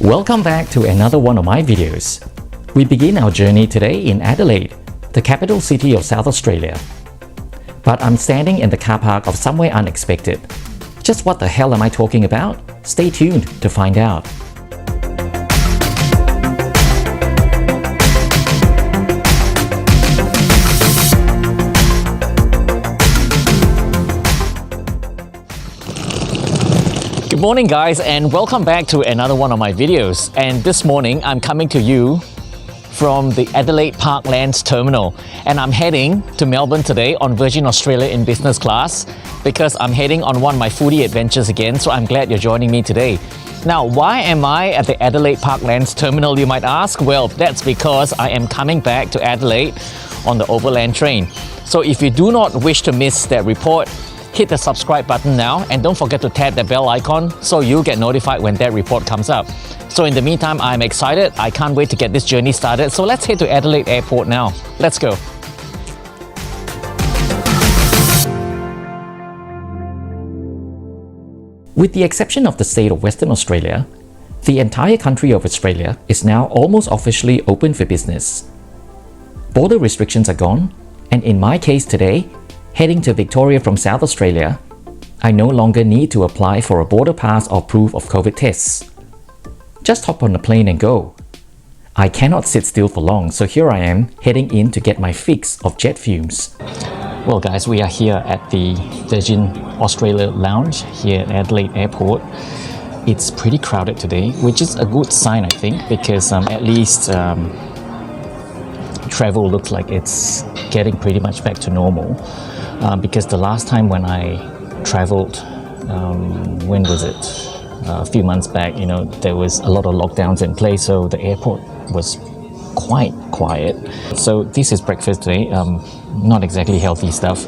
Welcome back to another one of my videos. We begin our journey today in Adelaide, the capital city of South Australia. But I'm standing in the car park of somewhere unexpected. Just what the hell am I talking about? Stay tuned to find out. Good morning guys, and welcome back to another one of my videos. And this morning I'm coming to you from the Adelaide Parklands terminal, and I'm heading to Melbourne today on Virgin Australia in business class because I'm heading on one of my foodie adventures again, so I'm glad you're joining me today. Now, why am I at the Adelaide Parklands terminal, you might ask? Well, that's because I am coming back to Adelaide on the overland train. So if you do not wish to miss that report, hit the subscribe button now, and don't forget to tap the bell icon so you'll get notified when that report comes up. So in the meantime, I'm excited. I can't wait to get this journey started. So let's head to Adelaide Airport now. Let's go. With the exception of the state of Western Australia, the entire country of Australia is now almost officially open for business. Border restrictions are gone, and in my case today, heading to Victoria from South Australia, I no longer need to apply for a border pass or proof of COVID tests. Just hop on the plane and go. I cannot sit still for long, so here I am heading in to get my fix of jet fumes. Well guys, we are here at the Virgin Australia Lounge here at Adelaide Airport. It's pretty crowded today, which is a good sign I think, because at least travel looks like it's getting pretty much back to normal. Because the last time when I traveled, when was it? A few months back, you know, there was a lot of lockdowns in place, so the airport was quite quiet. So this is breakfast today, not exactly healthy stuff.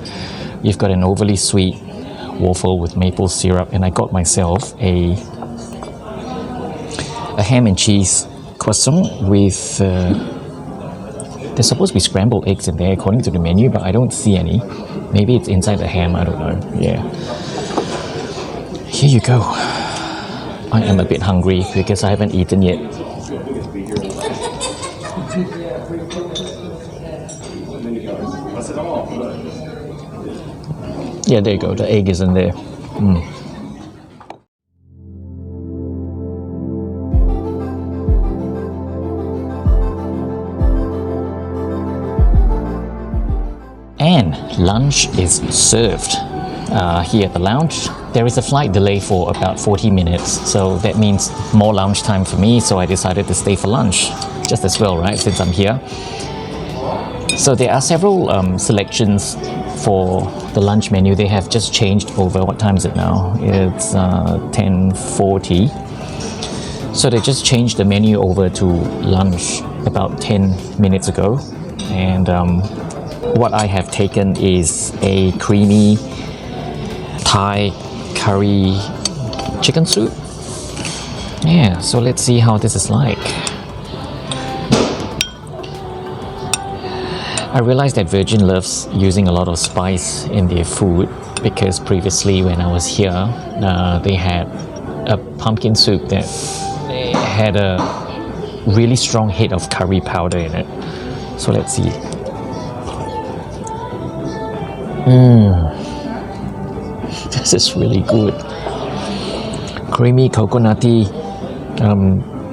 You've got an overly sweet waffle with maple syrup, and I got myself a ham and cheese croissant with there's supposed to be scrambled eggs in there according to the menu, but I don't see any. Maybe it's inside the ham, I don't know. Yeah. Here you go. I am a bit hungry because I haven't eaten yet. Yeah, there you go. The egg is in there. And lunch is served here at the lounge. There is a flight delay for about 40 minutes, so that means more lounge time for me, so I decided to stay for lunch just as well, right, since I'm here. So there are several selections for the lunch menu. They have just changed over. What time is it now? It's 10:40. So they just changed the menu over to lunch about 10 minutes ago, and what I have taken is a creamy Thai curry chicken soup. Yeah, so let's see how this is like. I realized that Virgin loves using a lot of spice in their food because previously when I was here, they had a pumpkin soup that had a really strong hit of curry powder in it. So let's see. This is really good. Creamy coconutty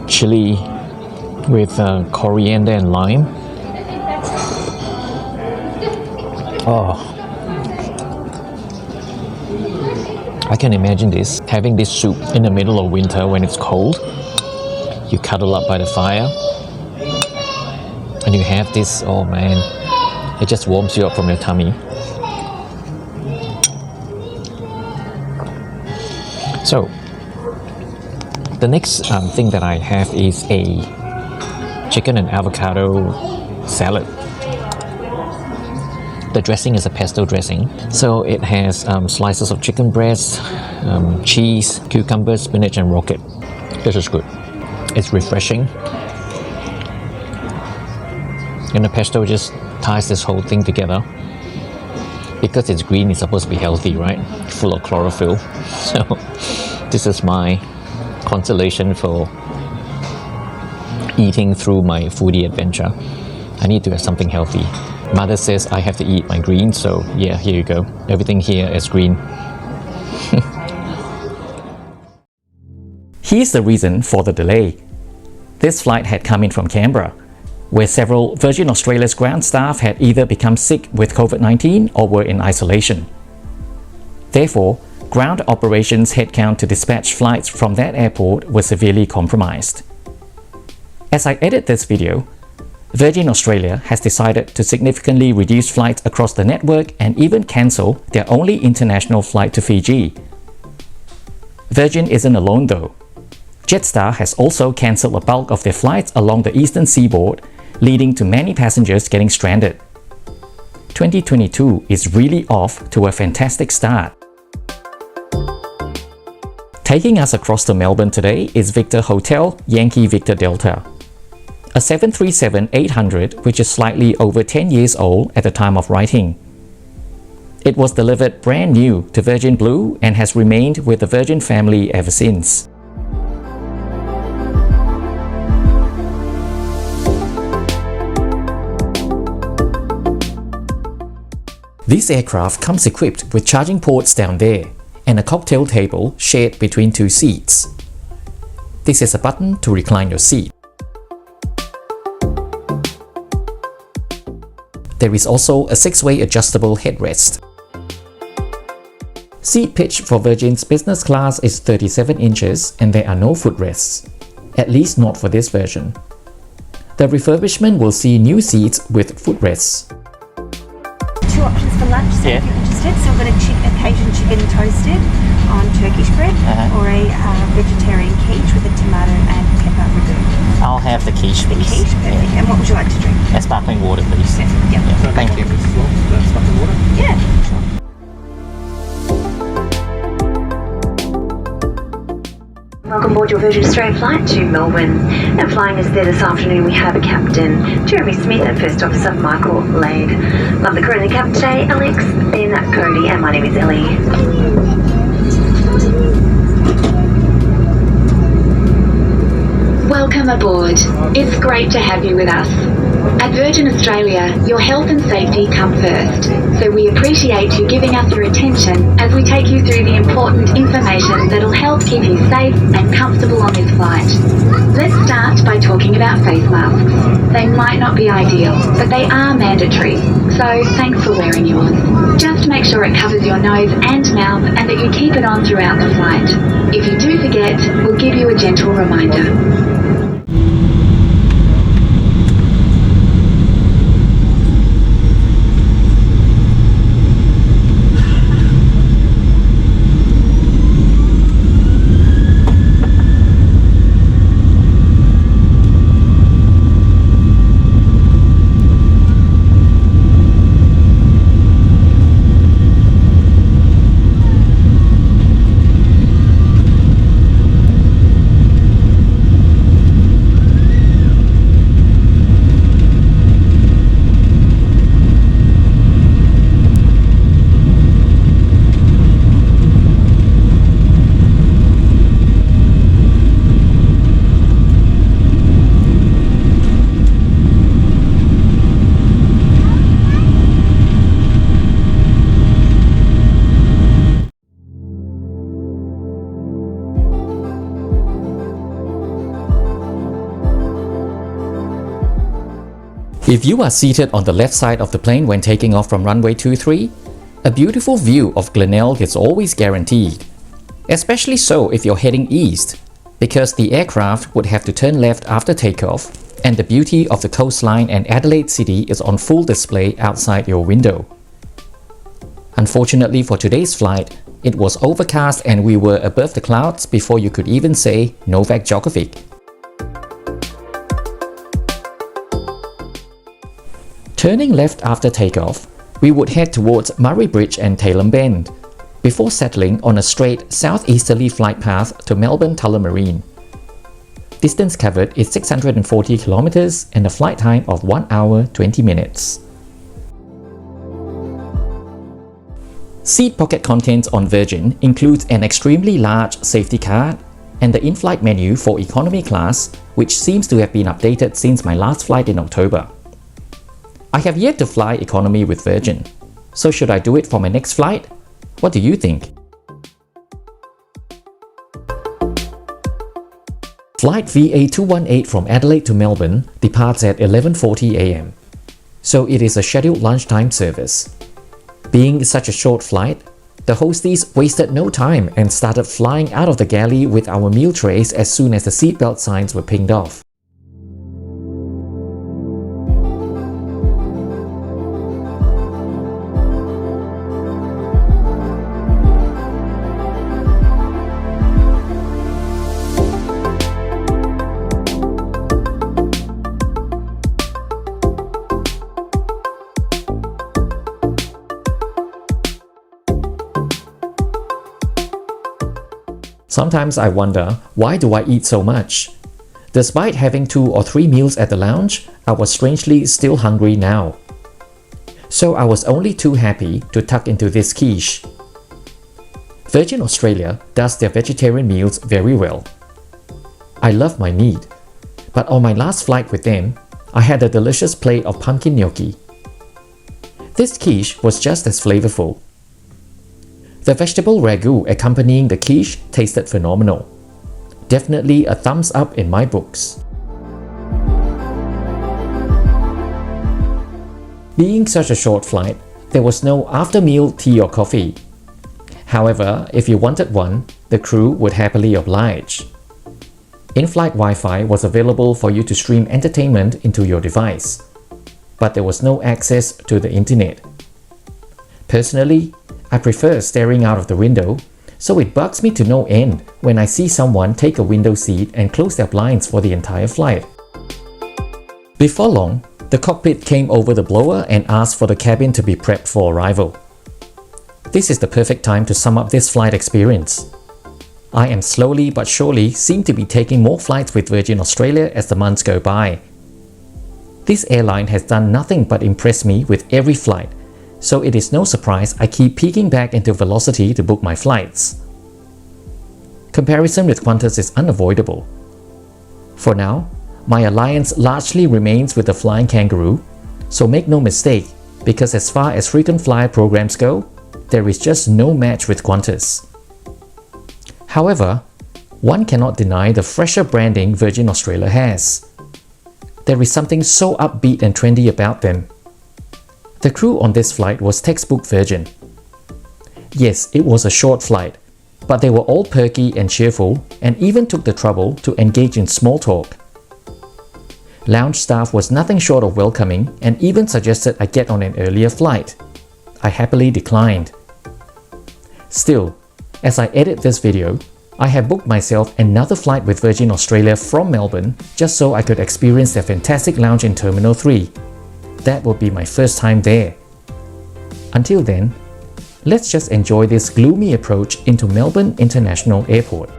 chili with coriander and lime. Oh, I can imagine this, having this soup in the middle of winter when it's cold. You cuddle up by the fire and you have this, oh man, it just warms you up from your tummy. So, the next thing that I have is a chicken and avocado salad. The dressing is a pesto dressing. So it has slices of chicken breast, cheese, cucumber, spinach and rocket. This is good. It's refreshing. And the pesto just ties this whole thing together. Because it's green, it's supposed to be healthy, right? Full of chlorophyll. So this is my consolation for eating through my foodie adventure. I need to have something healthy. Mother says I have to eat my greens, so yeah, here you go. Everything here is green. Here's the reason for the delay. This flight had come in from Canberra, where several Virgin Australia's ground staff had either become sick with COVID-19 or were in isolation. Therefore, ground operations headcount to dispatch flights from that airport was severely compromised. As I edit this video, Virgin Australia has decided to significantly reduce flights across the network and even cancel their only international flight to Fiji. Virgin isn't alone though. Jetstar has also cancelled a bulk of their flights along the eastern seaboard, leading to many passengers getting stranded. 2022 is really off to a fantastic start. Taking us across to Melbourne today is Victor Hotel Yankee Victor Delta, a 737-800 which is slightly over 10 years old at the time of writing. It was delivered brand new to Virgin Blue and has remained with the Virgin family ever since. This aircraft comes equipped with charging ports down there and a cocktail table shared between two seats. This is a button to recline your seat. There is also a 6-way adjustable headrest. Seat pitch for Virgin's business class is 37 inches and there are no footrests, at least not for this version. The refurbishment will see new seats with footrests. Two options for lunch, so if you're interested. So we've got a Cajun chicken toasted on Turkish bread, or a vegetarian quiche with a tomato and pepper ragu. I'll have the quiche, The please. quiche, perfect. Yeah. And what would you like to drink? A sparkling water, please. Yep. Yeah, thank you. Sparkling water? Yeah. Welcome aboard your Virgin Australia flight to Melbourne. And flying us there this afternoon, we have Captain Jeremy Smith and First Officer Michael Lade. Love the crew and the captain today, Alex, Ben, Cody, and my name is Ellie. Welcome aboard. It's great to have you with us. At Virgin Australia, your health and safety come first, so we appreciate you giving us your attention as we take you through the important information that'll help keep you safe and comfortable on this flight. Let's start by talking about face masks. They might not be ideal, but they are mandatory, so thanks for wearing yours. Just make sure it covers your nose and mouth and that you keep it on throughout the flight. If you do forget, we'll give you a gentle reminder. If you are seated on the left side of the plane when taking off from runway 23, a beautiful view of Glenelg is always guaranteed. Especially so if you're heading east, because the aircraft would have to turn left after takeoff, and the beauty of the coastline and Adelaide city is on full display outside your window. Unfortunately for today's flight, it was overcast and we were above the clouds before you could even say Novak Djokovic. Turning left after takeoff, we would head towards Murray Bridge and Tailem Bend, before settling on a straight southeasterly flight path to Melbourne Tullamarine. Distance covered is 640 kilometers and a flight time of 1 hour 20 minutes. Seat pocket contents on Virgin includes an extremely large safety card and the in-flight menu for economy class, which seems to have been updated since my last flight in October. I have yet to fly economy with Virgin, so should I do it for my next flight? What do you think? Flight VA218 from Adelaide to Melbourne departs at 11:40 am, so it is a scheduled lunchtime service. Being such a short flight, the hostess wasted no time and started flying out of the galley with our meal trays as soon as the seatbelt signs were pinged off. Sometimes I wonder, why do I eat so much? Despite having 2 or 3 meals at the lounge, I was strangely still hungry now. So I was only too happy to tuck into this quiche. Virgin Australia does their vegetarian meals very well. I love my meat, but on my last flight with them, I had a delicious plate of pumpkin gnocchi. This quiche was just as flavorful. The vegetable ragu accompanying the quiche tasted phenomenal. Definitely a thumbs up in my books. Being such a short flight, there was no after-meal tea or coffee. However, if you wanted one, the crew would happily oblige. In-flight Wi-Fi was available for you to stream entertainment into your device, but there was no access to the internet. Personally, I prefer staring out of the window, so it bugs me to no end when I see someone take a window seat and close their blinds for the entire flight. Before long, the cockpit came over the blower and asked for the cabin to be prepped for arrival. This is the perfect time to sum up this flight experience. I am slowly but surely seem to be taking more flights with Virgin Australia as the months go by. This airline has done nothing but impress me with every flight, so it is no surprise I keep peeking back into Velocity to book my flights. Comparison with Qantas is unavoidable. For now, my alliance largely remains with the Flying Kangaroo, so make no mistake, because as far as frequent flyer programs go, there is just no match with Qantas. However, one cannot deny the fresher branding Virgin Australia has. There is something so upbeat and trendy about them. The crew on this flight was textbook Virgin. Yes, it was a short flight, but they were all perky and cheerful and even took the trouble to engage in small talk. Lounge staff was nothing short of welcoming and even suggested I get on an earlier flight. I happily declined. Still, as I edit this video, I have booked myself another flight with Virgin Australia from Melbourne just so I could experience their fantastic lounge in Terminal 3. That will be my first time there. Until then, let's just enjoy this gloomy approach into Melbourne International Airport.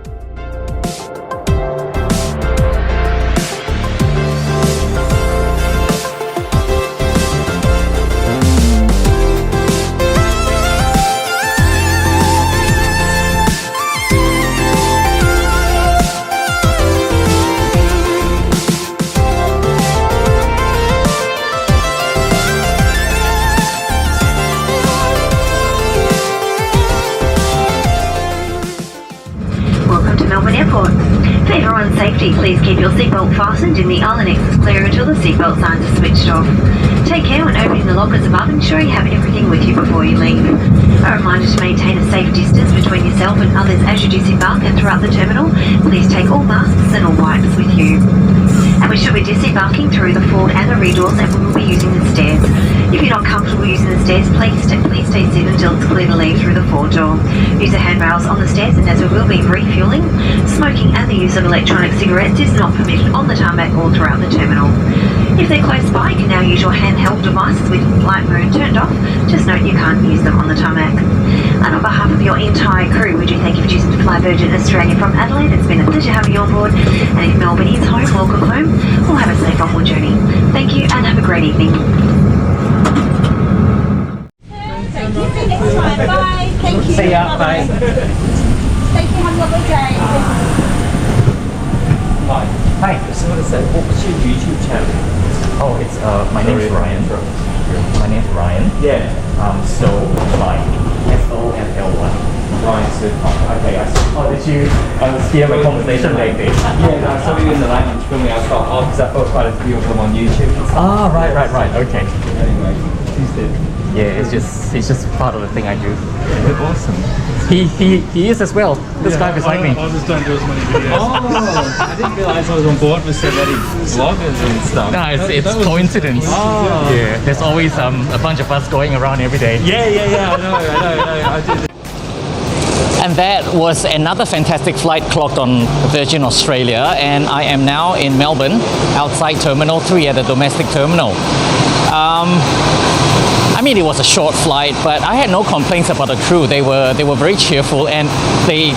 Melbourne Airport. For everyone's safety, please keep your seatbelt fastened and the island exits clear until the seatbelt signs are switched off. Take care when opening the lockers above and ensure you have everything with you before you leave. A reminder to maintain a safe distance between yourself and others as you disembark and throughout the terminal. Please take all masks and all wipes with you. And we should be disembarking through the forward and the rear doors, and we will be using the stairs. If you're not comfortable using the stairs, please stay seated until it's clear to leave through the forward door. Use the handrails on the stairs, and as we will be refueling, smoking and the use of electronic cigarettes is not permitted on the tarmac or throughout the terminal. If they're close by, you can now use your handheld devices with flight mode turned off. Just note you can't use them on the tarmac. And on behalf of your entire crew, we do thank you for choosing to fly Virgin Australia from Adelaide. It's been a pleasure having you on board. And if Melbourne is home, welcome home. We'll have a safe onward journey. Thank you and have a great evening. Thank you. See you next time. Bye. Thank you. See ya. Bye. Thank you. Have a lovely day. Bye. Hi. chat. Oh, it's my name's Ryan. My name's Ryan. Yeah. So like SONL1. Ryan Surflight. Okay, I see. Oh, did you hear my conversation like this? Yeah, no, I saw you in the lounge filming. I thought, because I thought quite a few of them on YouTube. Ah, right. Okay. Anyway, he's dead. Yeah, it's just part of the thing I do. Awesome. He is as well. This guy beside me. I just don't do as many videos. Oh, I didn't realise I was on board with so many vloggers and stuff. No, it's coincidence. Oh. Yeah, there's always a bunch of us going around every day. Yeah, I know, I did. And that was another fantastic flight clocked on Virgin Australia, and I am now in Melbourne, outside Terminal 3 at the domestic terminal. I mean, it was a short flight, but I had no complaints about the crew. They were very cheerful, and they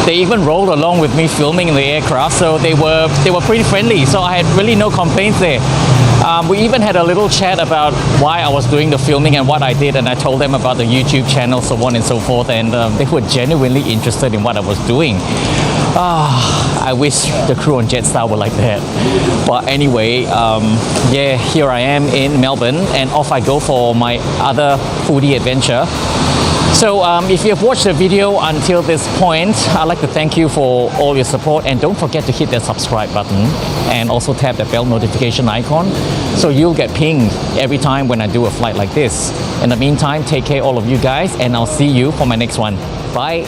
even rolled along with me filming in the aircraft, so they were pretty friendly. So I had really no complaints there. We even had a little chat about why I was doing the filming and what I did, and I told them about the YouTube channel, so on and so forth, and they were genuinely interested in what I was doing. I wish the crew on Jetstar were like that. But anyway, yeah, here I am in Melbourne, and off I go for my other foodie adventure. So if you have watched the video until this point, I'd like to thank you for all your support, and don't forget to hit that subscribe button and also tap the bell notification icon so you'll get pinged every time when I do a flight like this. In the meantime, take care all of you guys, and I'll see you for my next one. Bye.